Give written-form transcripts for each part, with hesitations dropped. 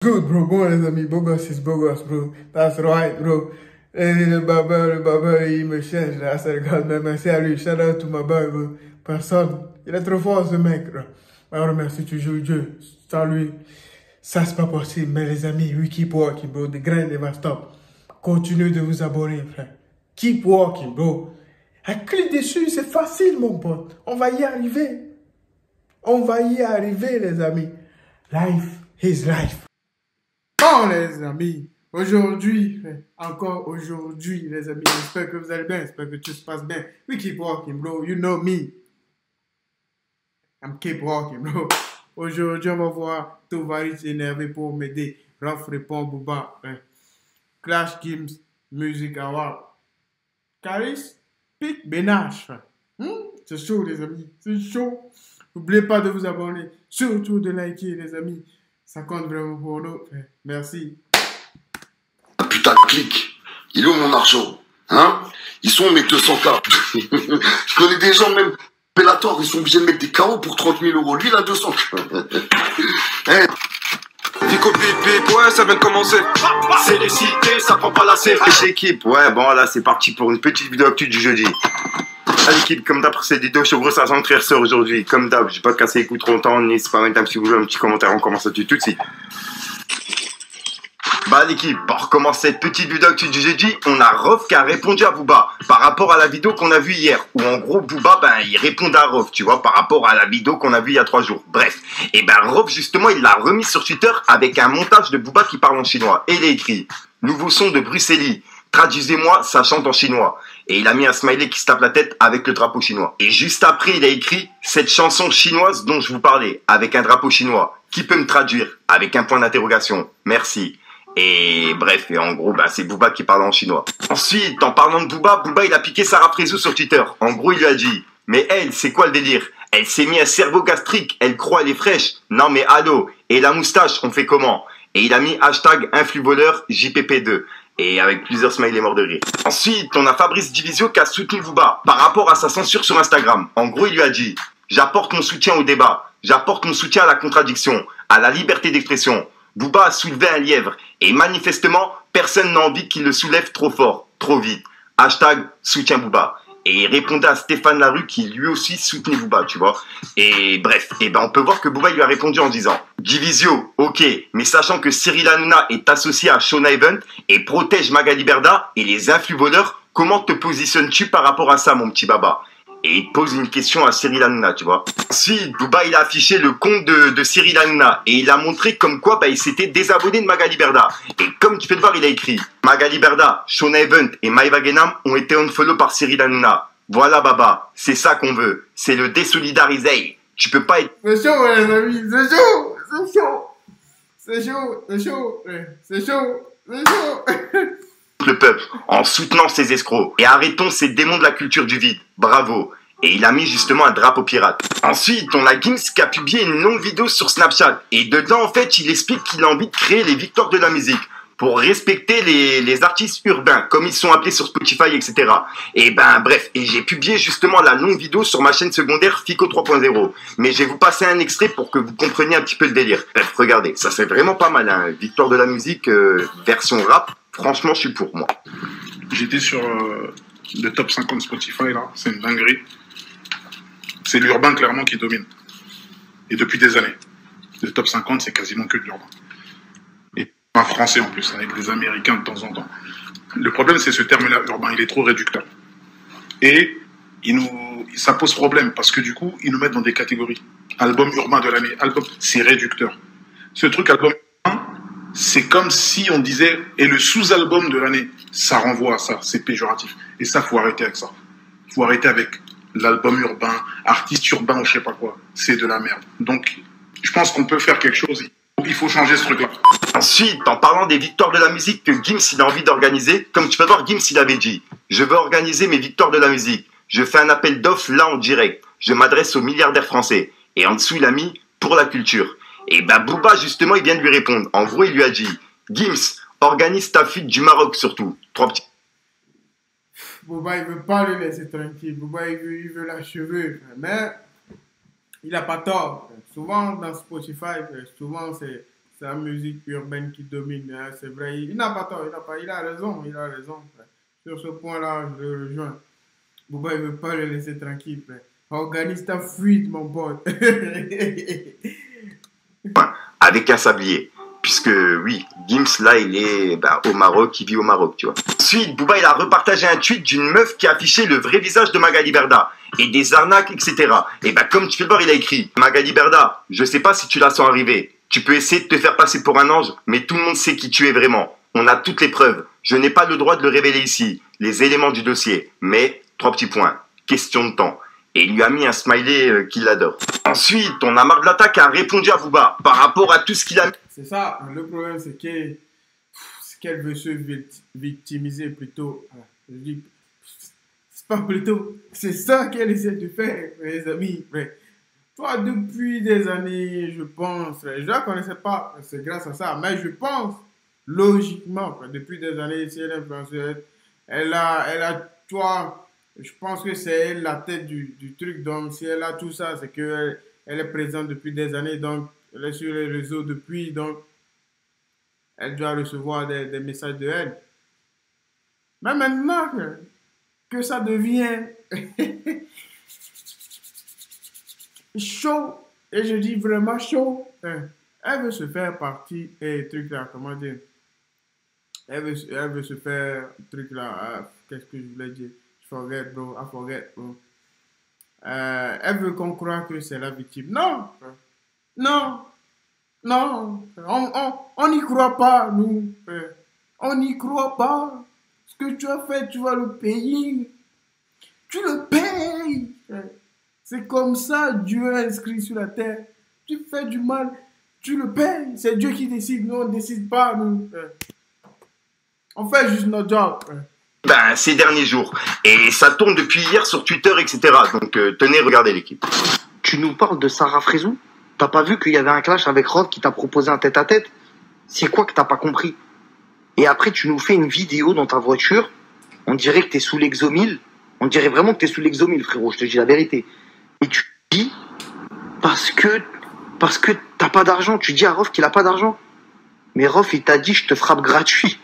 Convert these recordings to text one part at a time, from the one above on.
Good, bro. Bon, les amis, beau gosse is beau gosse, bro. That's right, bro. Et le baba, il me change, là. Ça regarde même. Merci à lui. Shout out to my boy, bro. Personne. Il est trop fort, ce mec, bro. On remercie toujours Dieu. Sans lui, ça, c'est pas possible. Mais les amis, we keep walking, bro. The grind never stop. Continuez de vous abonner, frère. Keep walking, bro. Clique dessus, c'est facile, mon pote. On va y arriver. On va y arriver, les amis. Life is life. Bon, les amis, aujourd'hui, encore aujourd'hui, les amis, j'espère que vous allez bien, j'espère que tout se passe bien. We keep walking, bro, you know me. I'm keep walking, bro. Aujourd'hui, on va voir Tovaris énervé pour m'aider. Ralph répond Booba. Clash Games Music Award. Caris, pique Benache. C'est chaud, les amis, c'est chaud. N'oubliez pas de vous abonner, surtout de liker, les amis. Ça compte vraiment pour nous. Merci. Putain de clic. Il est où mon argent? Hein? Ils sont mes 200K. Je connais des gens, même Bellator, ils sont obligés de mettre des KO pour 30 000 euros. Lui, il a 200. Hey. Vico Pip, ouais, ça vient de commencer. C'est les cités, ça prend pas la CF. Équipe, ouais, bon, là, c'est parti pour une petite vidéo actu du jeudi. À l'équipe, comme d'hab, c'est des deux chevreaux, ça s'entraîne ressort aujourd'hui. Comme d'hab, j'ai pas cassé les coups trop longtemps. N'hésitez pas à mettre un petit vous un petit commentaire. On commence tout de suite. Bah l'équipe, pour commencer cette petite vidéo actu du jeudi, on a Rof qui a répondu à Booba par rapport à la vidéo qu'on a vue hier, où en gros Booba, il répond à Rof, tu vois, par rapport à la vidéo qu'on a vue il y a 3 jours. Bref, et Rof justement, il l'a remis sur Twitter avec un montage de Booba qui parle en chinois. Et il a écrit « Nouveau son de Bruxelles, traduisez-moi, ça chante en chinois ». Et il a mis un smiley qui se tape la tête avec le drapeau chinois. Et juste après, il a écrit « Cette chanson chinoise dont je vous parlais, avec un drapeau chinois, qui peut me traduire ?» Avec un point d'interrogation. Merci. Et bref, et en gros, c'est Booba qui parle en chinois. Ensuite, en parlant de Booba, il a piqué Sarah Frézou sur Twitter. En gros, il lui a dit « Mais elle, c'est quoi le délire? Elle s'est mis un cerveau gastrique, elle croit elle est fraîche. Non mais allô, et la moustache, on fait comment ?» Et il a mis hashtag influvoleur JPP2. Et avec plusieurs smileys morts de rire. Ensuite, on a Fabrice Divisio qui a soutenu Booba par rapport à sa censure sur Instagram. En gros, il lui a dit « J'apporte mon soutien au débat, j'apporte mon soutien à la contradiction, à la liberté d'expression. Booba a soulevé un lièvre et manifestement, personne n'a envie qu'il le soulève trop fort, trop vite. Hashtag soutien Booba. » Et il répondait à Stéphane Larue qui lui aussi soutenait Booba, tu vois. Et bref, on peut voir que Booba lui a répondu en disant « Divisio, ok, mais sachant que Cyril Hanouna est associé à Shona Event et protège Magali Berda et les influx voleurs, comment te positionnes-tu par rapport à ça, mon petit baba ?» Et il pose une question à Cyril Hanouna, tu vois. Ensuite, Booba, il a affiché le compte de Cyril Hanouna et il a montré comme quoi il s'était désabonné de Magali Berda. Et comme tu peux le voir, il a écrit « Magali Berda, Shona Event et Maïva Genam ont été unfollow par Cyril Hanouna. Voilà, baba, c'est ça qu'on veut. C'est le désolidarisé. Tu peux pas être... » C'est chaud, les amis, c'est chaud, c'est chaud. C'est chaud, c'est chaud, c'est chaud, c'est chaud. Le peuple en soutenant ces escrocs et arrêtons ces démons de la culture du vide. Bravo. Et il a mis justement un drapeau pirate. Ensuite, on a Gims qui a publié une longue vidéo sur Snapchat et dedans en fait il explique qu'il a envie de créer les victoires de la musique pour respecter les artistes urbains comme ils sont appelés sur Spotify, etc. Et bref, et j'ai publié justement la longue vidéo sur ma chaîne secondaire Fico 3.0. Mais je vais vous passer un extrait pour que vous compreniez un petit peu le délire. Bref, regardez, ça c'est vraiment pas mal, hein. Victoire de la musique version rap. Franchement, je suis pour moi. J'étais sur le top 50 Spotify, là. C'est une dinguerie. C'est l'urbain, clairement, qui domine. Et depuis des années. Le top 50, c'est quasiment que de l'urbain. Et pas français, en plus, avec des Américains de temps en temps. Le problème, c'est ce terme-là, urbain. Il est trop réducteur. Et ça pose problème, parce que du coup, ils nous mettent dans des catégories. Album urbain de l'année. Album, c'est réducteur. Ce truc, album c'est comme si on disait et le sous-album de l'année, ça renvoie à ça, c'est péjoratif. Et ça, faut arrêter avec ça. Faut arrêter avec l'album urbain, artiste urbain ou je sais pas quoi. C'est de la merde. Donc, je pense qu'on peut faire quelque chose. Il faut changer ce truc-là. Ensuite, en parlant des victoires de la musique que Gims il a envie d'organiser, comme tu peux voir, Gims il avait dit « Je veux organiser mes victoires de la musique. Je fais un appel d'offres là en direct. Je m'adresse aux milliardaires français. » Et en dessous, il a mis « Pour la culture ». Et Booba, justement, il vient de lui répondre. En gros, il lui a dit « Gims, organise ta fuite du Maroc surtout. » 3 petits. Booba, il veut pas le laisser tranquille. Booba, il veut l'achever. Mais il n'a pas tort. Souvent, dans Spotify, souvent, c'est la musique urbaine qui domine, hein, c'est vrai. Il n'a pas tort, il a raison, il a raison. Frère. Sur ce point-là, je le rejoins. Bouba, il ne veut pas le laisser tranquille, frère. Organise ta fuite, mon pote. Avec un sablier. Puisque oui, Gims là il est au Maroc, il vit au Maroc, tu vois. Ensuite, Booba il a repartagé un tweet d'une meuf qui affichait le vrai visage de Magali Berda et des arnaques, etc. Et comme tu peux le voir, il a écrit: Magali Berda, je sais pas si tu la sens arriver. Tu peux essayer de te faire passer pour un ange, mais tout le monde sait qui tu es vraiment. On a toutes les preuves. Je n'ai pas le droit de le révéler ici, les éléments du dossier. Mais, 3 petits points, question de temps. Et il lui a mis un smiley qu'il adore. Ensuite, on a marre de l'attaque a répondu à Booba par rapport à tout ce qu'il a... C'est ça, le problème c'est qu'elle veut se victimiser plutôt. Je dis, c'est pas plutôt, c'est ça qu'elle essaie de faire, mes amis. Mais, toi, depuis des années, je pense, je ne la connaissais pas, c'est grâce à ça, mais je pense, logiquement, depuis des années, si elle est influenceuse, toi, je pense que c'est elle la tête du truc, donc si elle a tout ça, c'est qu'elle est présente depuis des années, donc elle est sur les réseaux depuis, donc elle doit recevoir des messages de elle. Mais maintenant que ça devient chaud, et je dis vraiment chaud, elle veut se faire partie, et truc là, comment dire, elle veut se faire, truc là, qu'est-ce que je voulais dire, I forget, bro. Elle veut qu'on croit que c'est la victime. Non, non, non, on n'y croit pas, nous. On n'y croit pas. Ce que tu as fait, tu vas le payer. Tu le payes. C'est comme ça, Dieu est inscrit sur la terre. Tu fais du mal, tu le payes. C'est Dieu qui décide, nous, on ne décide pas, nous. On fait juste notre job. Ces derniers jours. Et ça tourne depuis hier sur Twitter, etc. Donc tenez, regardez l'équipe. Tu nous parles de Sarah Frézou? T'as pas vu qu'il y avait un clash avec Rod qui t'a proposé un tête-à-tête? C'est quoi que t'as pas compris? Et après, tu nous fais une vidéo dans ta voiture. On dirait que t'es sous l'exomile. On dirait vraiment que t'es sous l'exomile, frérot. Je te dis la vérité. Et tu dis parce que t'as pas d'argent. Tu dis à Rof qu'il a pas d'argent. Mais Rof, il t'a dit je te frappe gratuit.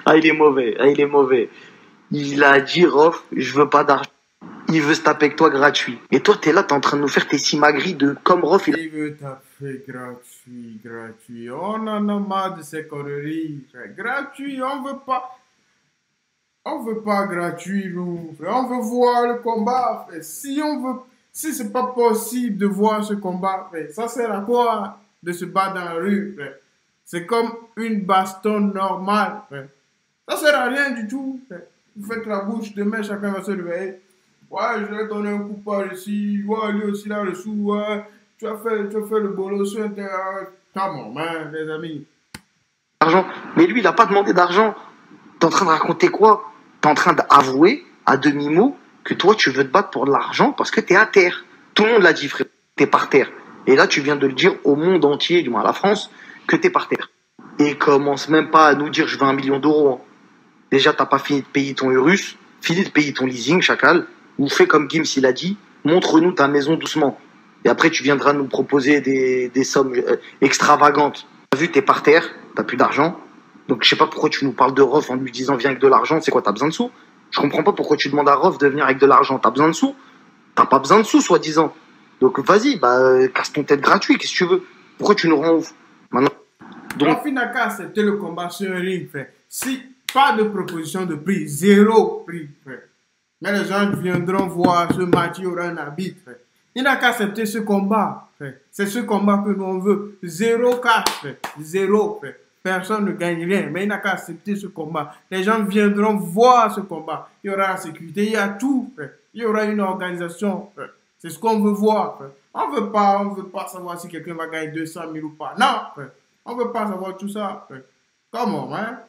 Ah, il est mauvais. Ah, il est mauvais. Il a dit Rof, je veux pas d'argent. Il veut se taper avec toi gratuit. Et toi, t'es là, t'es en train de nous faire tes simagris de comme Rof. Il veut taper gratuit. On en a marre de ces conneries. Gratuit, on veut pas. On veut pas gratuit, nous. On veut voir le combat. Si c'est pas possible de voir ce combat, ça sert à quoi de se battre dans la rue? C'est comme une baston normale. Ça sert à rien du tout. Vous faites la bouche, demain chacun va se réveiller. Ouais, je vais donner un coup par ici. Ouais, lui aussi là dessous. Ouais, tu as fait le boulot sur Internet. Come on, man, les amis. Argent. Mais lui, il a pas demandé d'argent. T'es en train de raconter quoi? T'es en train d'avouer à demi-mot que toi, tu veux te battre pour de l'argent parce que t'es à terre. Tout le monde l'a dit, frère. T'es par terre. Et là, tu viens de le dire au monde entier, du moins à la France, que t'es par terre. Et commence même pas à nous dire je veux 1 million d'euros. Hein. Déjà, t'as pas fini de payer ton Urus, fini de payer ton leasing, chacal. Ou fais comme Gims il a dit, montre-nous ta maison doucement. Et après, tu viendras nous proposer des sommes extravagantes. T'as vu, t'es par terre, t'as plus d'argent. Donc, je sais pas pourquoi tu nous parles de Rof en lui disant viens avec de l'argent. C'est quoi, t'as besoin de sous? Je comprends pas pourquoi tu demandes à Rof de venir avec de l'argent. T'as besoin de sous? T'as pas besoin de sous, soi-disant. Donc, vas-y, casse ton tête gratuit, qu'est-ce que tu veux? Pourquoi tu nous rends ouf? Maintenant. Donc, Finaka a accepté le combat sur un ring, frère. Si pas de proposition de prix, 0 prix, frère. Mais les gens viendront voir ce match, il y aura un arbitre, frère. Il n'a qu'à accepter ce combat, frère. C'est ce combat que nous on veut. 0 cash, frère. 0, frère. Personne ne gagne rien, mais il n'a qu'à accepter ce combat. Les gens viendront voir ce combat. Il y aura la sécurité, il y a tout, frère. Il y aura une organisation, frère. C'est ce qu'on veut voir, frère. On veut pas savoir si quelqu'un va gagner 200 000 ou pas. Non, frère. On veut pas savoir tout ça, frère. Comment, hein?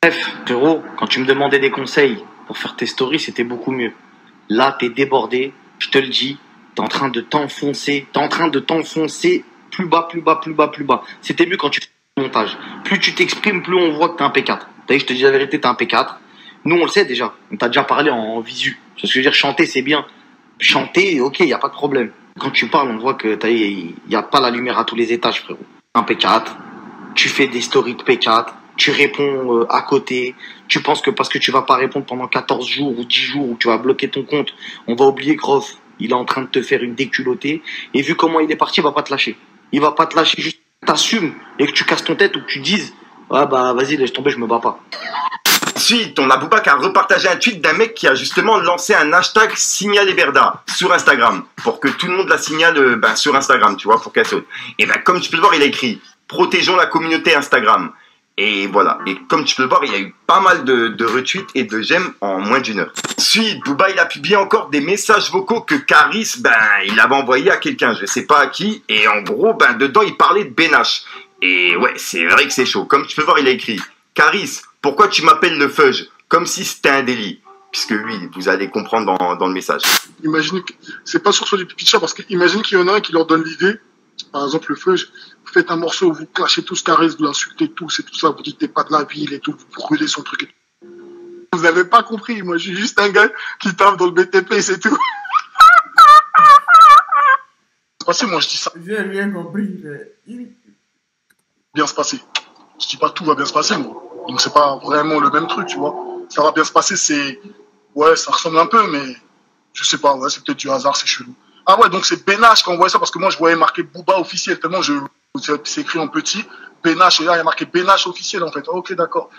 Bref, frérot, quand tu me demandais des conseils pour faire tes stories, c'était beaucoup mieux. Là, t'es débordé, je te le dis, t'es en train de t'enfoncer, plus bas. C'était mieux quand tu fais le montage. Plus tu t'exprimes, plus on voit que t'es un P4. T'as vu, je te dis la vérité, t'es un P4. Nous, on le sait déjà. On t'a déjà parlé en visu. C'est ce que je veux dire, chanter, c'est bien. Chanter, ok, y a pas de problème. Quand tu parles, on voit que il n'y a pas la lumière à tous les étages, frérot. Un P4, tu fais des stories de P4, tu réponds à côté, tu penses que parce que tu vas pas répondre pendant 14 jours ou 10 jours ou tu vas bloquer ton compte, on va oublier que Rof, il est en train de te faire une déculottée. Et vu comment il est parti, il va pas te lâcher. Il va pas te lâcher, juste t'assumes et que tu casses ton tête ou que tu dises ah bah vas-y, laisse tomber, je me bats pas. Ensuite, on a Booba qui a repartagé un tweet d'un mec qui a justement lancé un hashtag Signal Berda sur Instagram pour que tout le monde la signale sur Instagram, tu vois, pour qu'elle saute. Et ben comme tu peux le voir, il a écrit protégeons la communauté Instagram. Et voilà. Et comme tu peux le voir, il y a eu pas mal de retweets et de j'aime en moins d'une heure. Ensuite, Booba, il a publié encore des messages vocaux que Caris, il avait envoyé à quelqu'un, je sais pas à qui. Et en gros, dedans, il parlait de Benache. Et ouais, c'est vrai que c'est chaud. Comme tu peux voir, il a écrit Caris, pourquoi tu m'appelles le fudge? Comme si c'était un délit. Puisque oui, vous allez comprendre dans le message. Imaginez que c'est pas sur du pipi de chat, parce qu'imagine qu'il y en a un qui leur donne l'idée. Par exemple, le fudge, vous faites un morceau où vous clashez tous Caris, vous l'insultez tous et tout ça, vous dites t'es pas de la ville et tout, vous brûlez son truc et tout. Vous avez pas compris, moi je suis juste un gars qui tape dans le BTP, c'est tout. Moi je dis ça. J'ai rien compris. Bien se passer. Je dis pas tout va bien se passer, moi. Donc c'est pas vraiment le même truc, tu vois. Ça va bien se passer, c'est... Ouais, ça ressemble un peu, mais... Je sais pas, ouais, c'est peut-être du hasard, c'est chelou. Ah ouais, donc c'est Benache qui envoyait ça, parce que moi je voyais marqué Booba officiel, tellement c'est écrit en petit, Benache, et là il y a marqué Benache officiel en fait. Ok, d'accord.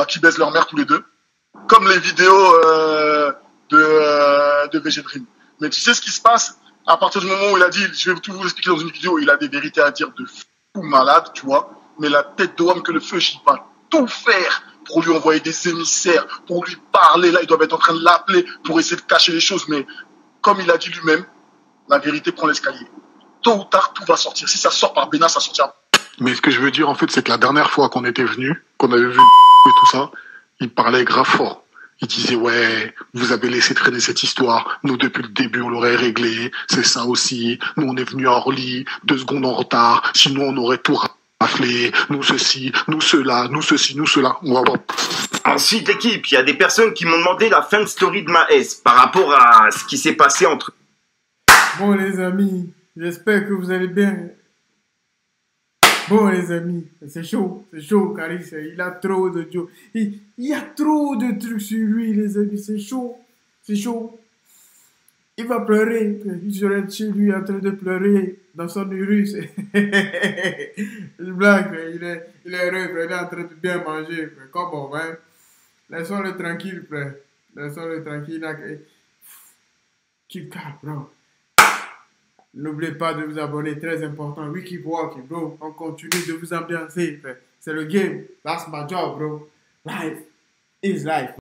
Qui baisent leur mère tous les deux. Comme les vidéos de VG Dream. Mais tu sais ce qui se passe? À partir du moment où il a dit, je vais tout vous expliquer dans une vidéo, il a des vérités à dire de fou malade, tu vois. Mais la tête de homme que le feu, il va tout faire pour lui envoyer des émissaires, pour lui parler. Là, ils doivent être en train de l'appeler pour essayer de cacher les choses. Mais comme il a dit lui-même, la vérité prend l'escalier. Tôt ou tard, tout va sortir. Si ça sort par Bénin, ça sortira. Mais ce que je veux dire, en fait, c'est que la dernière fois qu'on était venu, qu'on avait vu et tout ça, il parlait grave fort. Il disait, ouais, vous avez laissé traîner cette histoire. Nous, depuis le début, on l'aurait réglé. C'est ça aussi. Nous, on est venu à Orly, 2 secondes en retard. Sinon, on aurait tout raflé. Nous, ceci, nous, cela, nous, ceci, nous, cela. On va voir. Ensuite, l'équipe, il y a des personnes qui m'ont demandé la fin de story de Maes par rapport à ce qui s'est passé entre... Bon, les amis, j'espère que vous allez bien. Bon, les amis, c'est chaud, Caris, il a trop de jokes. Il y a trop de trucs sur lui, les amis, c'est chaud. Il va pleurer, il sera chez lui en train de pleurer dans son urus. Je blague, il est heureux, il est en train de bien manger. Comme bon, hein. Laissons-le tranquille, frère. Laissons-le tranquille. Keep calm, bro. N'oubliez pas de vous abonner, très important. We keep walking, bro. On continue de vous ambiancer. C'est le game. That's my job, bro. Life is life.